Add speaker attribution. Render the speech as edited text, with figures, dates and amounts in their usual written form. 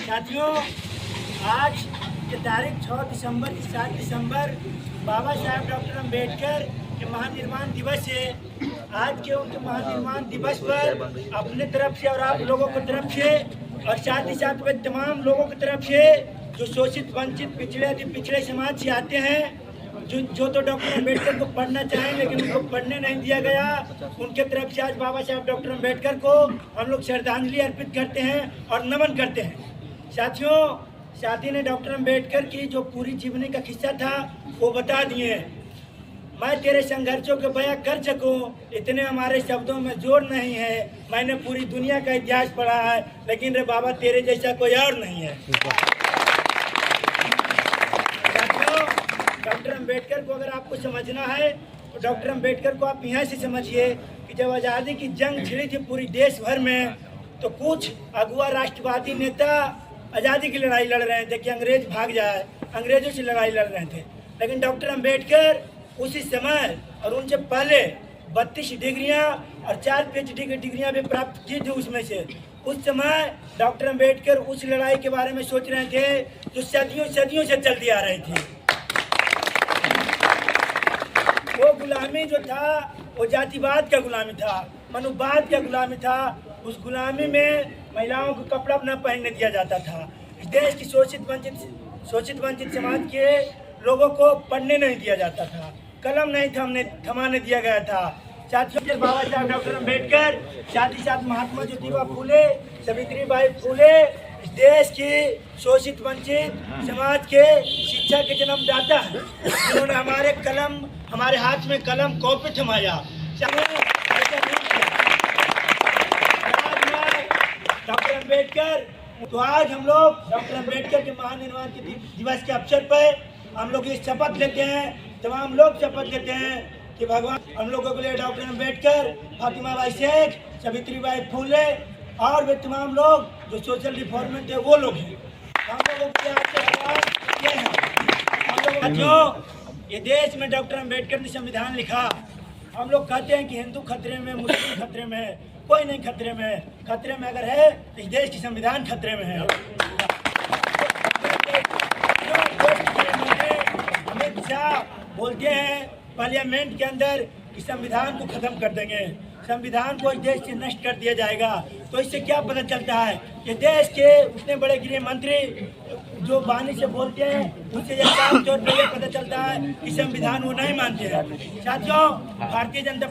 Speaker 1: साथियों, आज की तारीख 6 दिसंबर की 7 दिसंबर बाबा साहब डॉक्टर अम्बेडकर के महानिर्वाण दिवस है। आज के उनके महानिर्वाण दिवस पर अपने तरफ से और आप लोगों की तरफ से और साथ ही साथ में तमाम लोगों की तरफ से जो शोषित वंचित पिछड़े समाज से आते हैं, जो तो डॉक्टर अम्बेडकर को पढ़ना चाहें लेकिन उनको पढ़ने नहीं दिया गया, उनके तरफ से आज बाबा साहब डॉक्टर अम्बेडकर को हम लोग श्रद्धांजलि अर्पित करते हैं और नमन करते हैं। साथियों, साथी ने डॉक्टर अम्बेडकर की जो पूरी जीवनी का किस्सा था वो बता दिए। मैं तेरे संघर्षों को बयां कर सकूं इतने हमारे शब्दों में जोर नहीं है। मैंने पूरी दुनिया का इतिहास पढ़ा है लेकिन रे बाबा तेरे जैसा कोई और नहीं है। डॉक्टर अम्बेडकर को अगर आपको समझना है तो डॉक्टर अम्बेडकर को आप यहाँ से समझिए कि जब आज़ादी की जंग छिड़ी थी पूरी देश भर में, तो कुछ अगुआ राष्ट्रवादी नेता आज़ादी की लड़ाई लड़ रहे थे कि अंग्रेज भाग जाए, अंग्रेजों से लड़ाई लड़ रहे थे। लेकिन डॉक्टर अम्बेडकर उसी समय और उनसे पहले 32 डिग्रियाँ और 4 PhD की डिग्रियाँ भी प्राप्त की थी। उसमें से उस समय डॉक्टर अम्बेडकर उस लड़ाई के बारे में सोच रहे थे जो सदियों से चलती आ रही थी। वो गुलामी जो था वो जातिवाद का गुलामी था, मनुवाद का गुलामी था। उस गुलामी में महिलाओं को कपड़ा न पहनने दिया जाता था। इस देश की शोषित वंचित समाज के लोगों को पढ़ने नहीं दिया जाता था, कलम नहीं थमाने दिया गया था। साथियों, बाबा साहब डॉक्टर अम्बेडकर, साथ ही साथ महात्मा ज्योतिबा फूले, सावित्रीबाई फूले इस देश की शोषित वंचित समाज के शिक्षा के जन्मदाता हैं, जिन्होंने हमारे हाथ में कलम कॉपी थमाया। डॉक्टर अम्बेडकर, तो आज हम लोग डॉक्टर अम्बेडकर के महानिर्वाण के दिवस के अवसर पर हम लोग ये शपथ लेते हैं, तमाम लोग शपथ लेते हैं कि भगवान हम लोगों के लिए डॉक्टर अम्बेडकर, फातिमा बाई शेख, सावित्रीबाई फूले और वे तमाम लोग जो सोशल रिफॉर्मेंट है वो लोग हैं। हम लोगों के ये हैं। हम लोग ये देश में डॉक्टर अम्बेडकर ने संविधान लिखा। हम लोग कहते हैं कि हिंदू खतरे में, मुस्लिम खतरे में है, कोई नहीं खतरे में है। खतरे में अगर है तो इस देश की संविधान खतरे में है। अमित शाह बोलते हैं पार्लियामेंट के अंदर कि संविधान को खत्म कर देंगे, संविधान को इस देश से नष्ट कर दिया जाएगा। तो इससे क्या पता चलता है कि देश के उतने बड़े गृह मंत्री जो वाणी से बोलते हैं उससे यह साफ तौर पर यह पता चलता है कि संविधान वो नहीं मानते हैं। साथियों, भारतीय जनता